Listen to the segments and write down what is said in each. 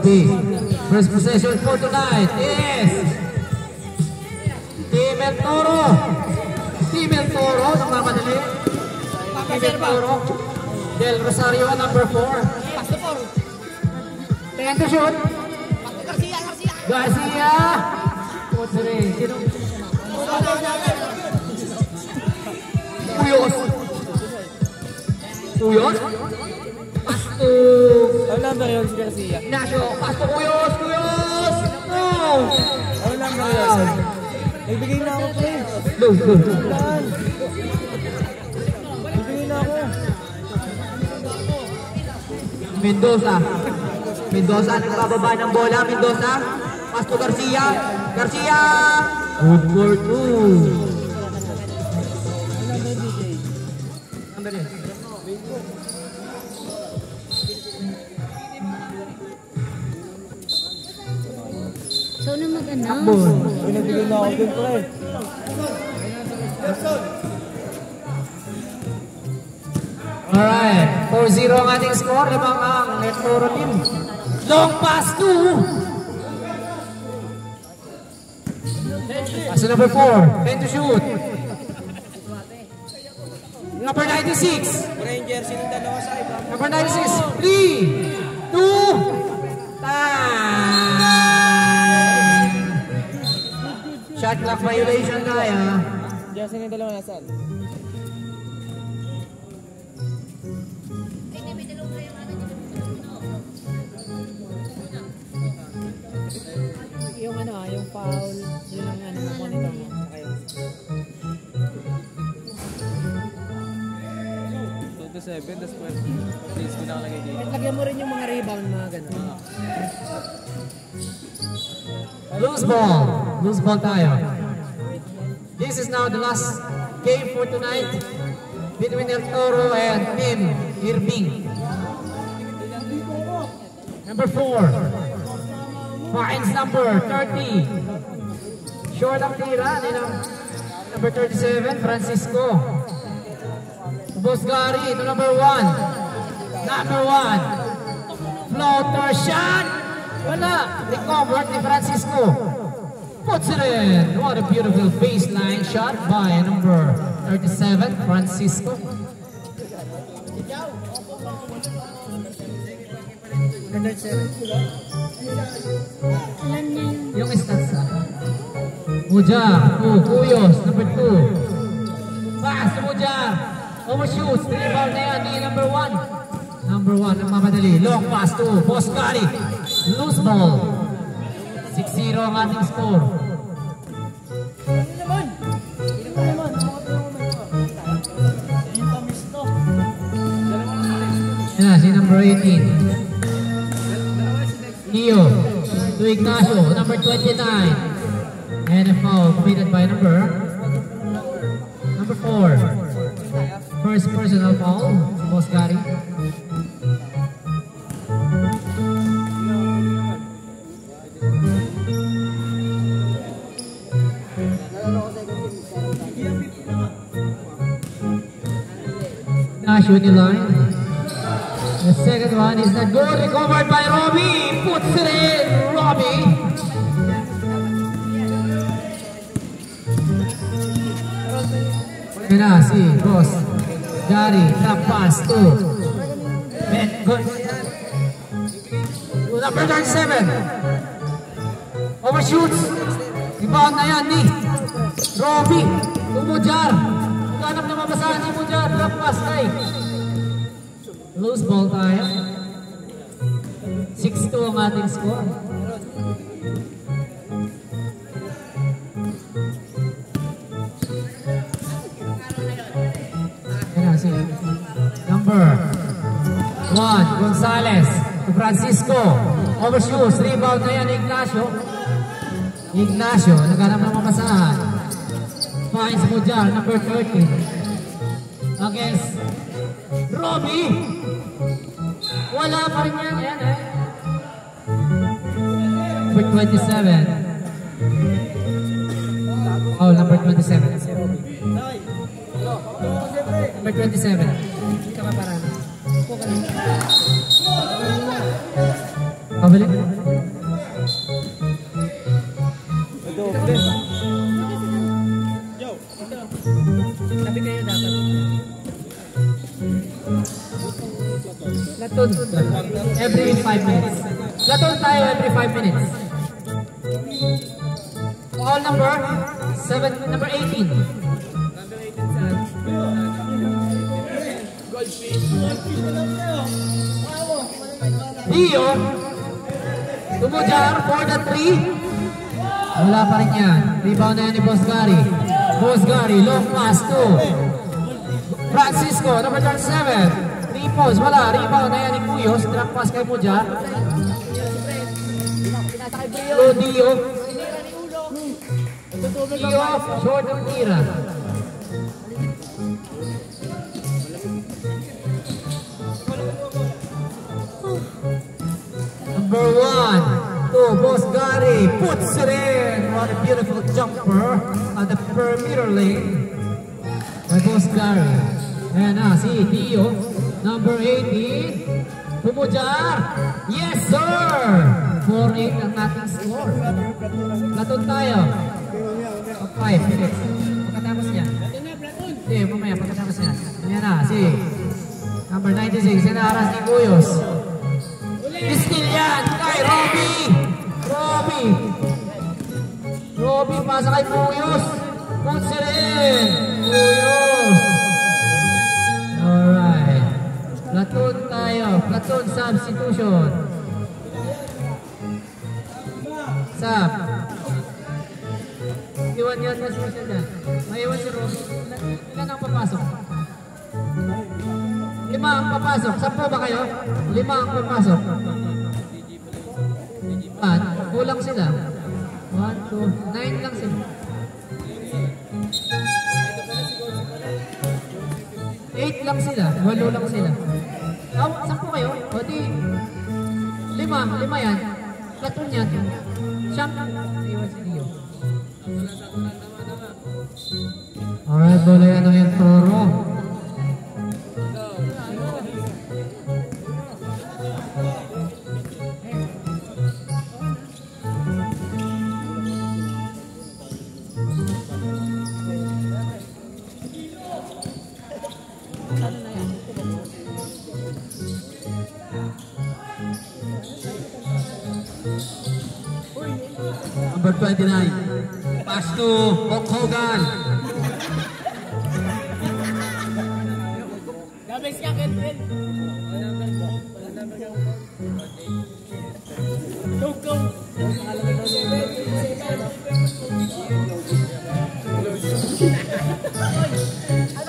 B. First possession for tonight is Team El Toro. Team El Toro, nagmamadali. Team El Toro. Del Rosario, number 4. Ten to shoot. Garcia. What's the name? Sino? Tuyos. Tuyos? Pasto. Ano number yun si Garcia? Ignacio. Pasto Tuyos. Tuyos. No. Ano number yun? Nagbigay na ako pre. Go. Nagbigay na ako. Mendoza. Mendoza nakababa ng bola. Mendoza. Pasto Garcia. Garcia. Good for 2. So, na mag-announce. Nagbigay na ako dun pre. Alright, 4-0 ang ating score. Lamang ang El Toro team. Long pass to pass to number 4. 10 to shoot. Number 96. Ranger, sino dalawa sa iba? Number 96. 3, 2, time. Shot clock violation tayo. Diyan, sino dalawa nasaan? Yung ano, yung foul, yun ang ano, monitor mo. Okay. 2-7, that's 12. Please, pinakalagay dito. At lagyan mo rin yung mga rebound, mga gano'n. Loose ball. Loose ball tayo. This is now the last game for tonight between El Toro and Team Irving. Number 4. Finds number 30. Short ang tira. Number 37, Francisco. Boss Gary, ito number 1. Number 1. Floater shot. Wala. Recovered ni Francisco. Puts it in. What a beautiful baseline shot by number 37, Francisco. Yung stats Mujar, Cuyos, number 2. Pass to Mujar. Overshoots. Rebound na yan ni number 1. Number 1, nagmamadali. Long pass to Boss Gary. Loose ball. 6-0 ang ating score. Yan, si number 18. Leo to Ignacio, number 29. And a foul committed by number 4. First personal foul, si Boss Gary. Ignacio in the line. The second one is not good. Recovered by Robbie. Puts it in. Robbie. Yan na si Boss Gary. Trap pass to good. Number 37. Overshoots. Rebound na yan ni Robbie. Umujar. Hanap na mabasahan si Mujar. Trap pass ay. Loose ball tayo. 6-2 ang ating score. Yan na si number 1, Gonzales to Francisco. Overshoots. Rebound na yan, Ignacio. Ignacio, naghanap ng mabasahan. Finds Mujar, number 13. Against Robbie. Wala pa rin yan. Ayan eh. Number 27. Oh, number 27. Number 27. Hindi ka maparana. Pabalik. Doble. Sabi kayo dapat. Platoon. Every 5 minutes. Platoon tayo every 5 minutes. Call number 18. Dio. Tumujar for the 3. Wala pa rin yan. Rebound na yan ni Boss Gary. Boss Gary, long pass to Francisco, number 37. 3 points, wala. Rebound na yan ni Cuyos. Drop pass kay Mujar. Dio. Dio, short ng tira. Number 1 to Boss Gary, puts it in. What a beautiful jumper on the perimeter lane by Boss Gary. Ayan na si Dio, number 18. Pumujar. Yes sir! 4-8 ang ating score. Platoon tayo. 5 minutes. Pagkatapos niya. Hindi, mamaya pagkatapos niya. Ayan na si number 96. Yan na aras ni Cuyos. Steal yan kay Robby pasa kay Cuyos. Puts it in. Cuyos. Alright. Platoon tayo. Platoon substitution. Sub. Iwan yan na siya dyan. Maiwan si Robby. Ilan ang papasok? 5 ang papasok. 10 ba kayo? 5 ang papasok. Kulang sila. 1, 2, 9 lang sila. 8 lang sila. 8 lang sila. 10 kayo? O di 5 yan. Platoon yan. Siyam. Iwan si Dio. Alright, bola yan ang yung toro. Number 29, pass to Hulk Hogan.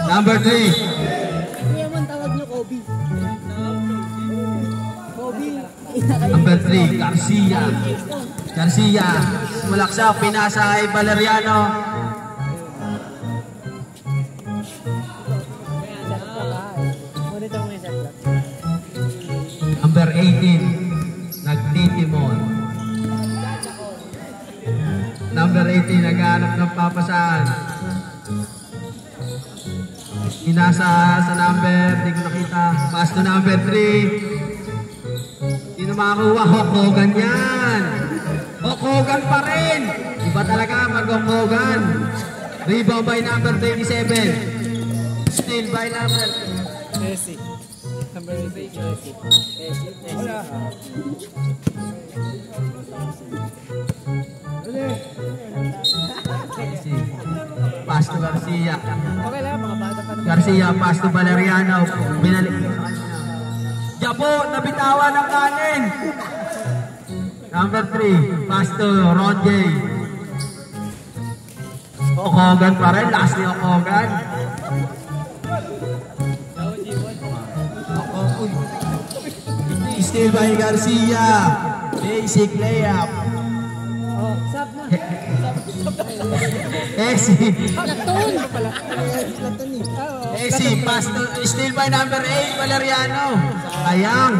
Number 3. Kuya man tawag niyo Kobe. Kobe. Number 3, Garcia. Malaksak, pinasa kay Valeriano. Number 18, Nagtitimon. Number 18, naghanap ng papasahan. Pinasa sa number, di ko nakita. Pass to number 3. Sino makakuha? Hulk Hogan yan. Hulk Hogan pa rin. Iba talaga mag-Hulk Hogan. Rebound by number 27. Steal by number Jesse. Number 8, Jesse. Wala. pass to Garcia. Okay lang, mga bata pa naman. Garcia, pass to Valeriano. Binalik. Jabo, nabitawan ng kanin. Number 3, pass to Ron J. Hogan pa rin, last ni Hogan. Steal by Garcia. Basic layup. Oh, sap na. Exi, pass to, steal by number 8, Valeriano. Ayang.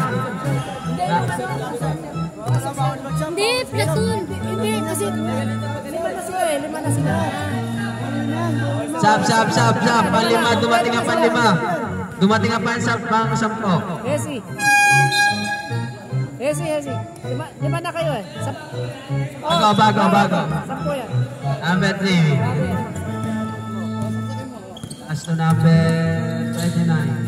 Hindi, platoon. Hindi, kasi lima na sila. Sab. Panlima, dumating nga panlima. Dumating nga pan sa pang 10. Jesse. Hesi. Lima na kayo eh. Bago. 10 yan. Number 3. As to number 29.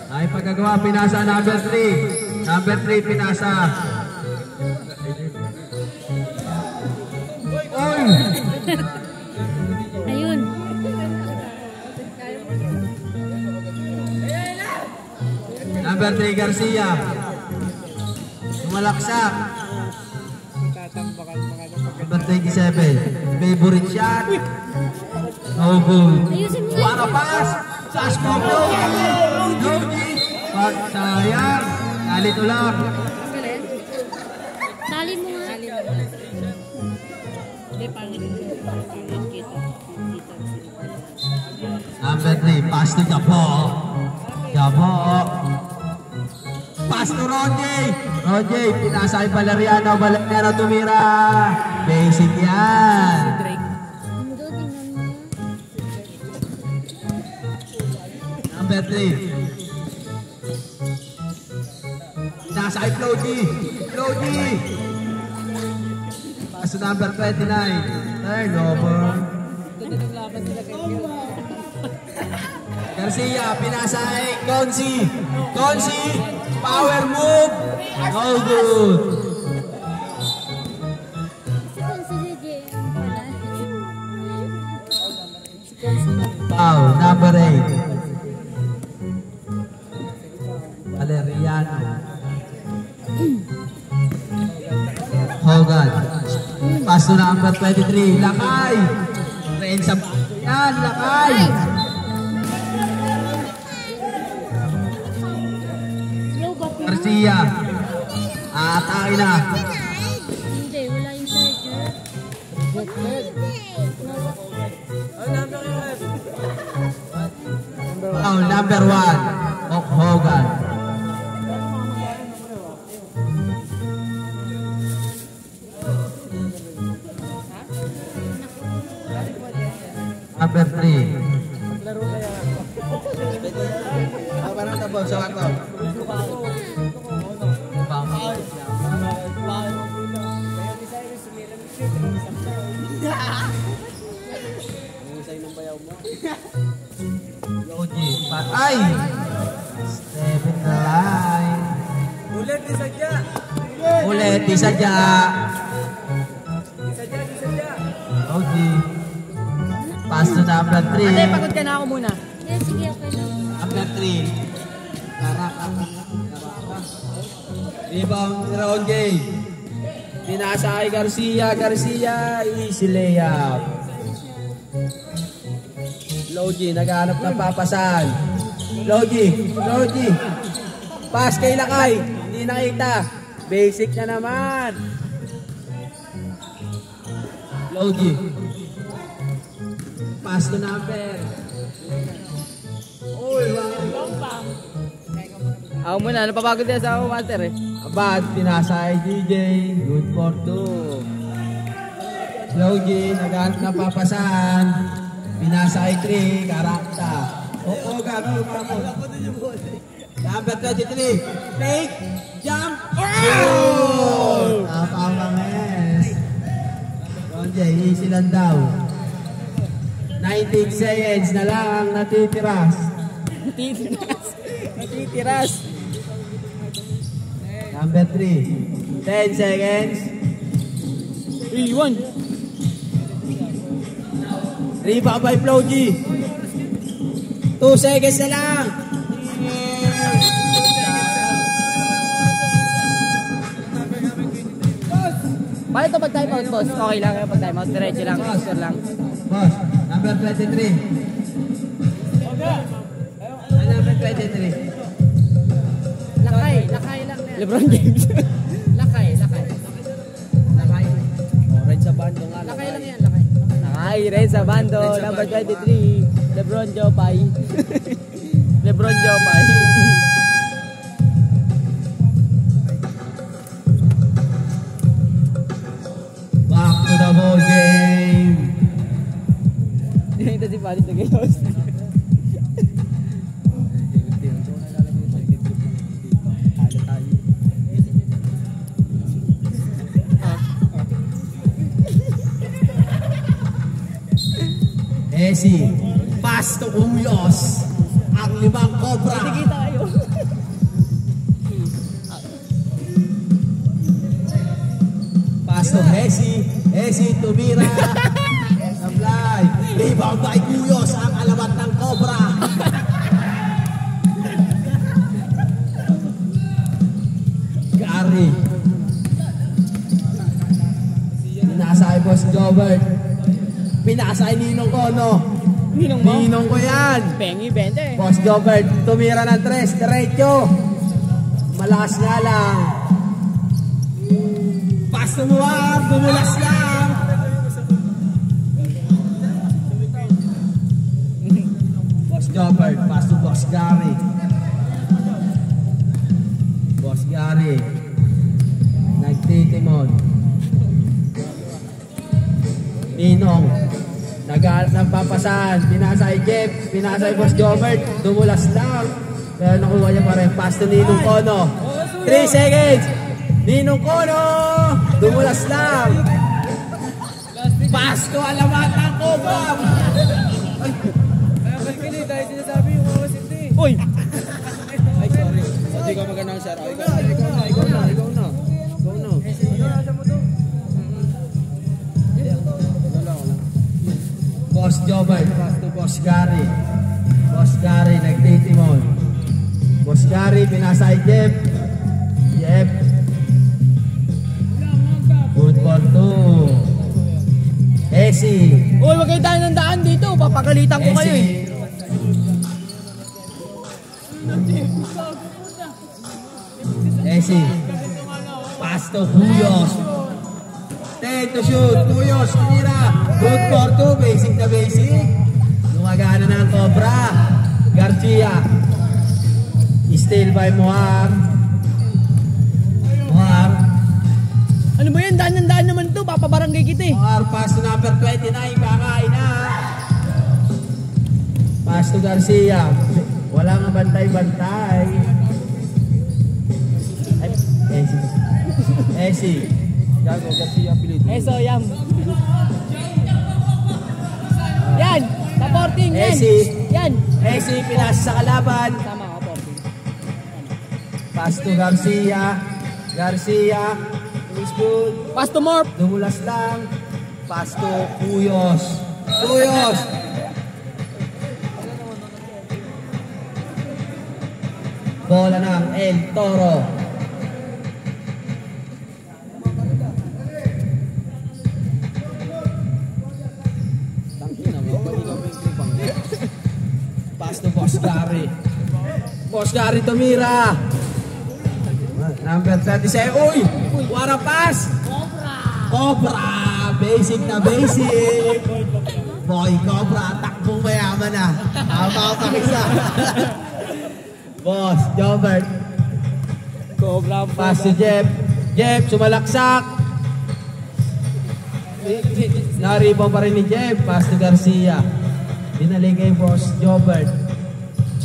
Ay pagkagawa, pinasa number 3. Number 3 pinasa. Oy! Ayun. Number 3 Garcia. Tumalaksak. Number 27. Favorite shot. No good. Ayusin mo. What a pass! Sasko bro! Yogi! Sayang! Nalito lang. Tali mo nga. Number 3, pass to Jabo. Pass to Ronjay. Pinasa kay Valeriano. Valeriano tumira. Basic yan. Mundo, tingnan mo. Number 3. Pinasa kay Floji. Pass to number 29. Turnover. Garcia, pinasa kay Consi, power move, no good. Si Consider J. Foul, number 8. Valeriano. Hogan. Pass to number 23, Lakay. Rensa yan, Lakay. Garcia. Atake na. Hindi, wala yung charger. Foul, number 1. Hogan. Number 3. Parang tabaw sa ako. Ay! Step in the line. Ulit, di sadya. Okay. Pass to number 3. Ate, pagod ka na ako muna. Yeah, sige, okay lang. Number 3. Rebound, round game. Pinasa kay Garcia, easy layup. Logi, naghanap ng papasan. Logi. Pass kay Lakay, hindi nakita. Basic na naman. Logi. Pass to number. Uy, Ako muna, napapagod din sa ako, master eh. Abad, pinasa kay DJ. Good for 2. Logi, naghanap ng papasan. Pinasa kay 3, Karakta. Gagawin mo. Number 23. Fake. Jump. Oh! Tapamanges. Ronjay, easy lang daw. 19 seconds na lang ang natitiras. Natitiras. Number 3. 10 seconds. 3-1. Rebound by Floji. 2 seconds na lang. Paano ito pag time out, boss? Okay lang pag time out. Diretso lang. Score lang. Boss, number 23. Number 23. Lakay lang na yan. LeBron James. Lakay. Red sa bando nga. Lakay lang yan, lakay. Lakay, red sa bando. Number 23. LeBron Jopay. LeBron Jopay. Back to the ball game. Ito si Paris na gayos. Esi, pass to Uyos. Ang limang cobra. Sige tayo. Pass to Esi. Esi tumira. Sablay. Rebound by Uyos. Ang alamat ng cobra. Gary. Pinasay Boss Jobert. Pinasay Ninong Kono. Ninong mo? Ninong ko yan. Pengi, 20. Boss Jobert, tumira ng 3, diretso. Malakas nga lang. Pass to Muar, dumulas lang. Boss Jobert, pass to Boss Gary. Boss Gary. Nagtitimon. Ninong. Nagpapasahan. Pinasay Jeff. Pinasay Boss Jobert. Dumulas lang. Pero nakuha niya pa rin. Pass to Ninong Kono. 3 seconds. Ninong Kono. Dumulas lang. Pass to Alamat ng Cobra. Uy! Ay, sorry. Hindi ko magandang share. Ikaw na. Boss Jobert, pass to Boss Gary. Boss Gary, nagtitimon. Boss Gary, pinasay Jeff. Jeff. Good for 2. Esi. Uy, wag kayo tayo ng daan dito. Papagalitan ko kayo eh. Esi. Pass to Huyos. 10 to shoot. Huyos, tira. Good for 2. Basic na basic. Lumagana na ang Cobra. Garcia. Steal by Muar. Muar. Ano ba yan? Daan ng daan naman to. Papabarangay kita eh. Muar, pass to number 29. Kakain na. Pass to Garcia. Wala nga bantay-bantay. Ay, Esi. Esi. Gago, Garcia, pilit. So yam. Yan! Sa 14 yan! Esi. Yan! Esi, pinas sa kalaban. Tama ka, 14. Pass to Garcia. Garcia. Is good. Pass to Morph! Dumulas lang. Pass to Cuyos. Cuyos. Bola ng El Toro. Pass to Boss Gary. Boss Gary tumira. Number 37. Uy! What a pass! Cobra! Basic na basic. Boy, Cobra. Takbong mayaman na. Pakisa. Boss, Jobert. Cobra Pass to Jeff. Jeff, sumalaksak. Naribaw pa rin ni Jeff. Pass to Garcia. Binalik kay Boss Jobert.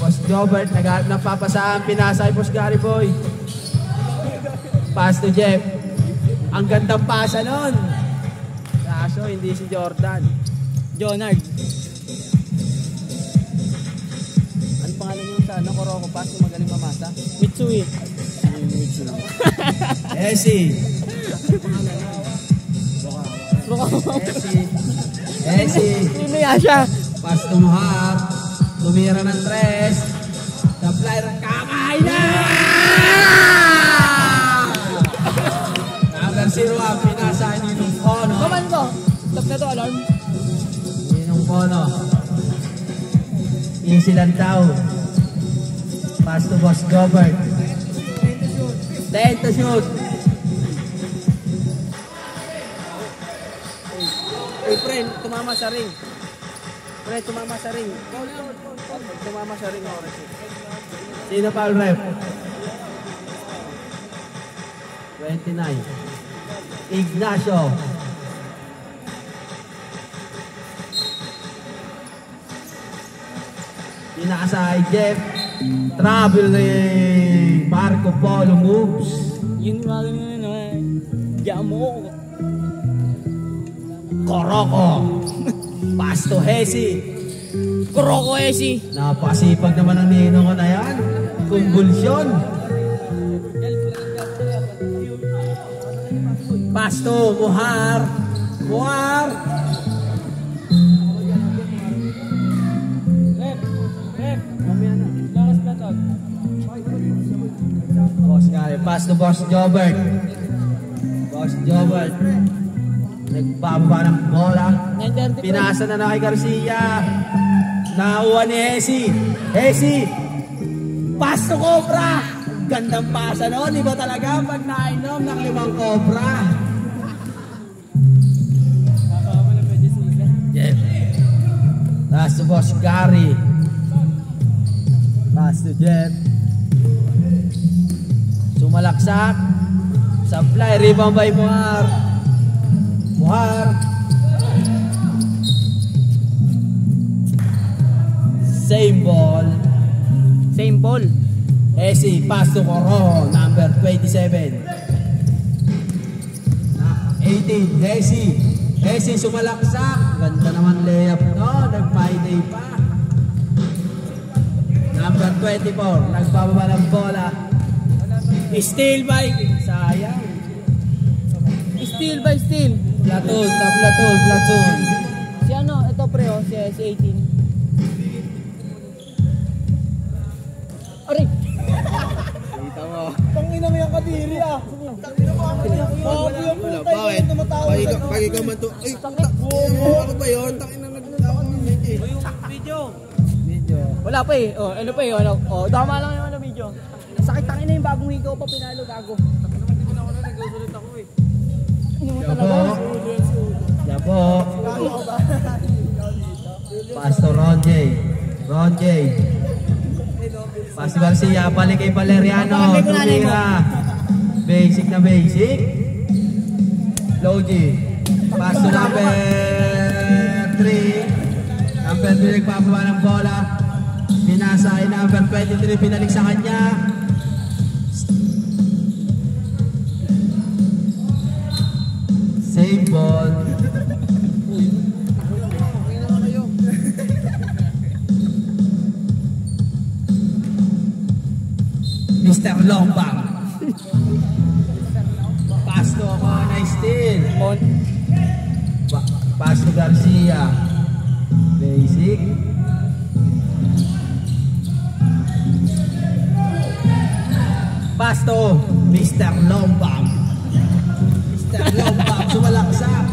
Boss Jobert, nagpapasahan. Pinasay Boss Gary Boy. Pass to Jeff. Ang gandang pasa nun. Kaso, hindi si Jordan. Jonard. Ano pangalan yung sa Kuroko Pass yung magaling mamasa? Mitsui. Esi. Esi. Sino yan siya? Pass to Muhar. Tumira ng 3. Supply ng kamay na! Number 0 ang pinasa Ninong Kono. Kaman ko. Stop na to, alarm. Ninong Kono. Easy lang daw. Pass to Boss Gobert. 10 to shoot. Uy, friend, tumama sa ring. Friend, tumama sa ring. Tumama sa ring. Sino foul ref? 29. Ignacio. Pinakasay Jeff. Travel ni Marco Polo moves. Yun mga ganyan naman. Diyan mo. Kuroko. Pass Pasto Hesi. Kuroko Esi. Napakasipag naman ang nino ko na yan. Kumbulsyon. Pasto, Muhar. Muhar. Boss Gary, pass to Boss Jobert. Boss Jobert. Nagbaba ng bola. Pinasa na kay Garcia. Nakuha ni Hesi. Hesi. Pass to Cobra. Gandang pasa noon. Iba talaga pag nainom ng 5 Cobra. Jeff. Pass to Boss Gary. Pass to Jeff. Sumalaksak. Supply. Rebound by Muhar. Muhar. Same ball. Same ball. Hesi, pass to Coro, number 27. 18, Hesi. Hesi sumalaksak. Ganda naman layup to. Nag-5-day pa. Number 24, nagbababa ng bola. Steal by. Sayang. Steal by steal. Platoon, platoon, platoon. Si ano, ito pre oh, si 18. Aray! Kita mo. Tangina mo yung kadiri ah. Wala, bakit? Pag ikaw man to, ay, ano ba yun? Tangina nagtawag ng video. Video. Wala pa eh. Oh, ano pa eh. Ano? Oh, tama lang yung ano video. Sakit tangina yung bagong ikaw pa pinalo gago. Hindi ko na wala nagsusulit ako eh. Hindi mo talaga. Yabo. Pastor Ron J. Ron J. Pastor Garcia, balik kay Valeriano. Tumira. Basic na basic. Logi. Pastor number 3. Number 3 nagpapaba ng bola. Pinasa ay number 23. Pinalik sa kanya. Save ball. Mr. Longbang. Pass to ako na steal. Pass to Garcia. Basic. Pass to Mr. Longbang. Mr. Longbang sumalaksak.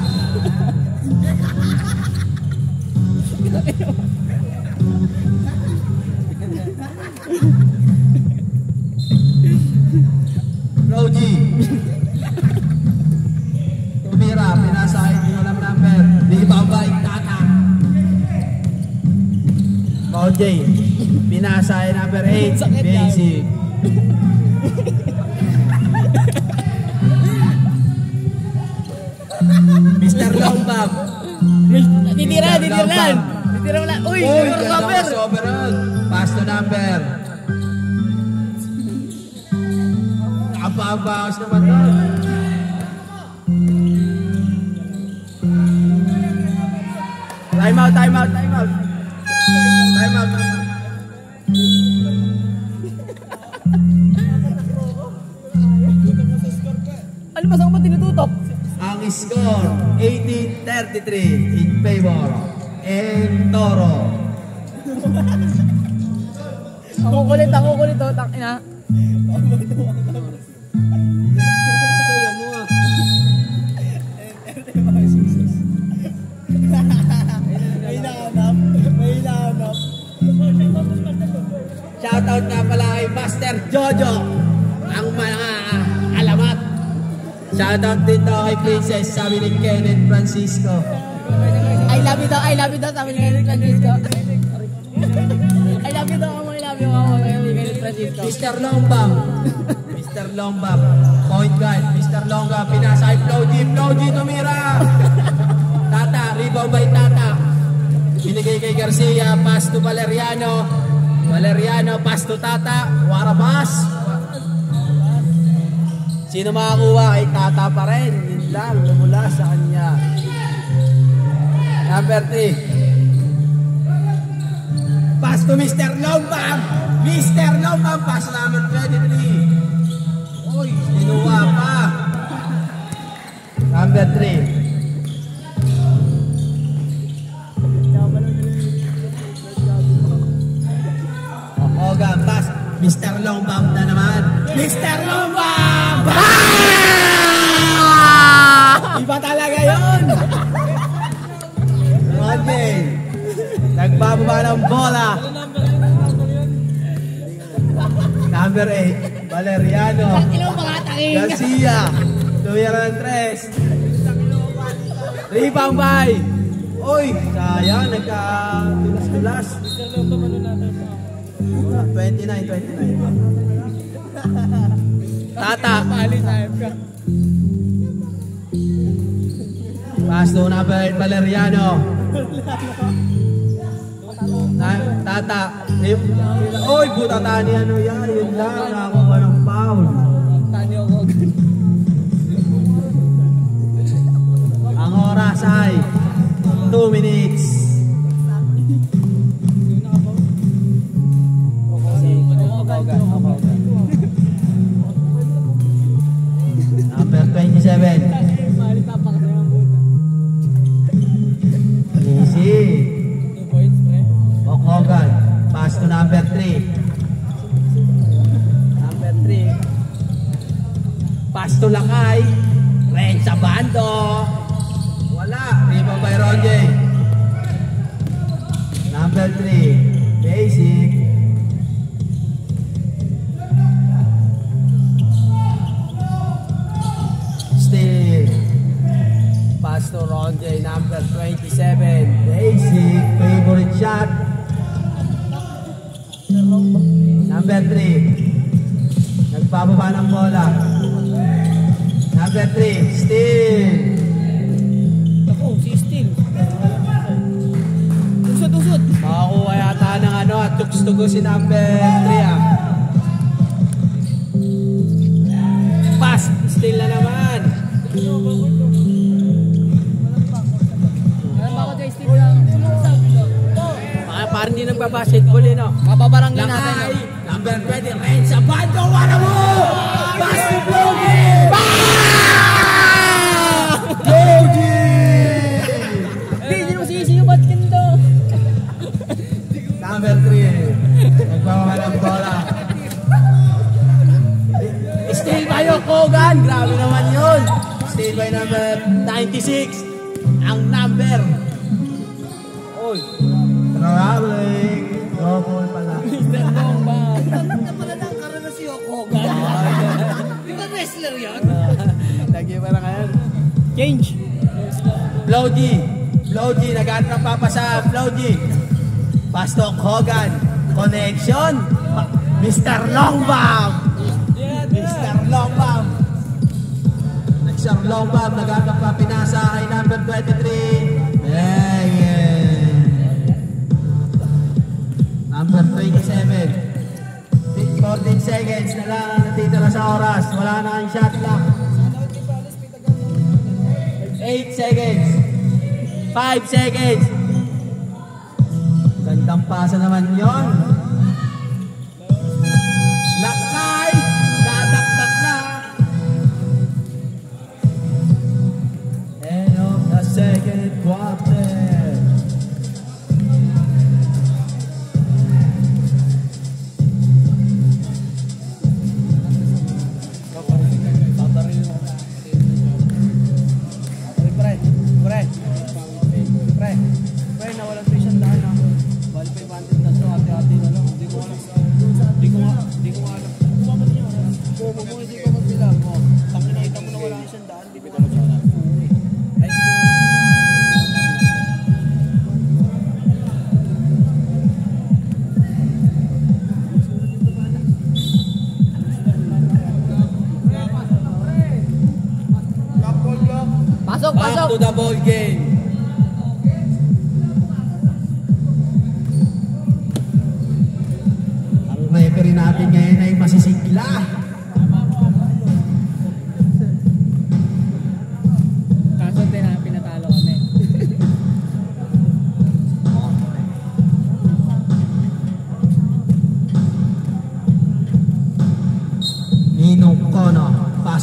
Roji. Tumira, pinasahin, hindi alam number. Di babay, tata. Roji. Pinasahin number 8. Basic. Mr. Longbang. Titira wala. Uy, number. Pass to number. Nakababawas naman doon. Time out. Ano ba saan mo tinututok? Ang score, 18-33 in favor and Toro. Ako kulit to, tangina. May nahanap. Shoutout na pala kay Master Jojo, ang mga alamat. Shoutout din daw kay Princess, sabi ni Kenneth Francisco. I love you daw, sabi ni Kenneth Francisco. I love you daw, I love you, Kenneth Francisco. Mr. Longbang, point guard, Mr. Longbang, pinasa kay Floji tumira. Tata, rebound by Tata. Binigay kay Garcia, pass to Valeriano, pass to Tata, warabas. Sino makakuha? Kay Tata pa rin. Yun lang, lumula sa kanya. Number 3. Pass to Mr. Longbam. Mr. Longbam, pass number 23. Uy, sinuwa pa. Number 3. Hogan, pass. Mr. Longbam na naman. Mr. Longbam! Iba talaga yun! Rodney, nagbababa ng bola. Number 8, Valeriano. Garcia, Tuyaran 3. Rebound by. Uy, sayang, nagka-tulas-tulas. 29. Tata. Pass to number 8, Valeriano. Tata. Uy, buta tani ano yan. Yun lang, nakakuha ng foul. Ang oras ay 2 minutes. Number 27. Easy. Hogan. Pass to number 3. Number 3. Pass to Lakay. Red sa bando. Wala. Rebound by Ronje. Number 3. Basic. Still. Pass to Ronje. Number 27. Basic. Favorite shot. Number 3. Nagpababa ng bola. Number 3. Still. Ako, si Still. Usot. Makakuha yata ng ano at tugs-tugo si number 3 ah. Pass. Still na naman. Alam ba ako kay Still lang? Parang hindi nagbabasketball eh no? Mapabarangay natin. Lakay. Number 20. Red sa bando. Wala mo! Pass to Blogi! Blogi! Hindi mo sisi yung batkin to. Number 3. Nagbawa ng bola. Steal by Hogan. Grabe naman yun. Steal by number 96. Ang number. Oy. Traveling. Double pala. Mr. Bomba. Na pala ng karana si Hogan. Di ba wrestler yun? Lagi pa na ngayon. Change. Flowgy. Nag-aat ng papasa. Flowgy. Pastor Hogan. Connection. Mr. Longbam. Mr. Longbam. Mr. Longbam. Nag-aat ng papinasa kay number 23. Number 27. 14 seconds na lang ang natitira sa oras. Wala na ang shot clock. 8 seconds. 5 seconds. Gandang pasa naman yon. Lakay. Dadakdak na. End of the second quarter. Pre, nawalan pa isang daan ha. Bali pa yung bandit na so, ate-ate na lang. Hindi ko alam. Hindi ko alam. Kumamat niyo. Kumamat mo, hindi ko magbilang. Pag nakita mo na wala isang daan, hindi ko alam siya. Pasok! Back to the ball game. Ang referee natin ngayon ay masisigla. Kaso din na pinatalo kami.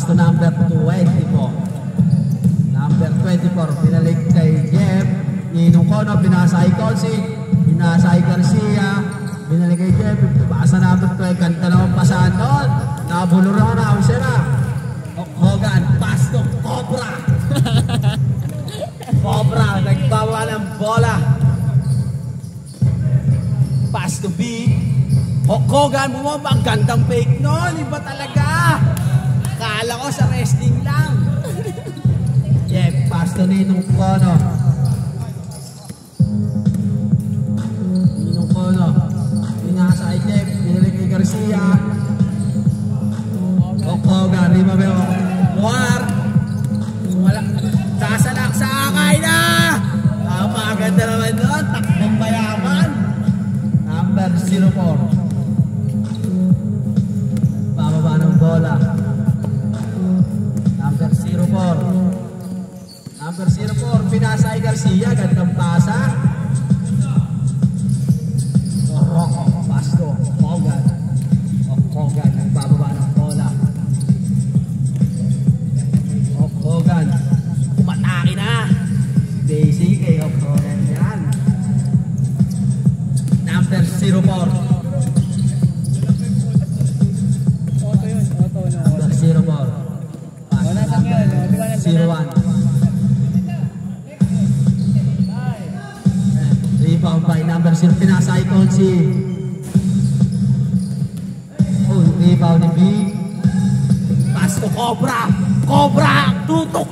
to number 24. Number 24, pinalik kay Jeff. Ninong Kono, pinasa kay Consi. Pinasa kay Garcia. Pinalik kay Jeff. Pasa number 12. Kanta naman pasahan doon. Nabuluro na. Usera. Hogan, pass to Cobra. Cobra, nagbawa ng bola. Pass to B. Hogan, bumaba. Ang gandang fake nun. Iba talaga. Kala ko sa wrestling lang. Jeff, pass to Ninong Kono. Ninong Kono. Pinasa kay Jeff. Pinalik kay Garcia. Hogan, Rimabel. War. Wala. Sasalak sa akay na. Maganda naman doon. Takbong mayaman. Number 04. Bababa ng bola. Number 04. Number 04. Pinasa kay Garcia. Gandang pasa. Rocco. Pasto. Hogan. Hogan. Bababa ng bola. Hogan. Umatake na. Basic kay Hogan yan. Number 04. Auto yun, auto na. Number 04. Wala kang yun, di ba 01. Rebound by number 0. Pinasa kay Consi. Oh, rebound ni B. Pass to Cobra. Cobra! Tutok!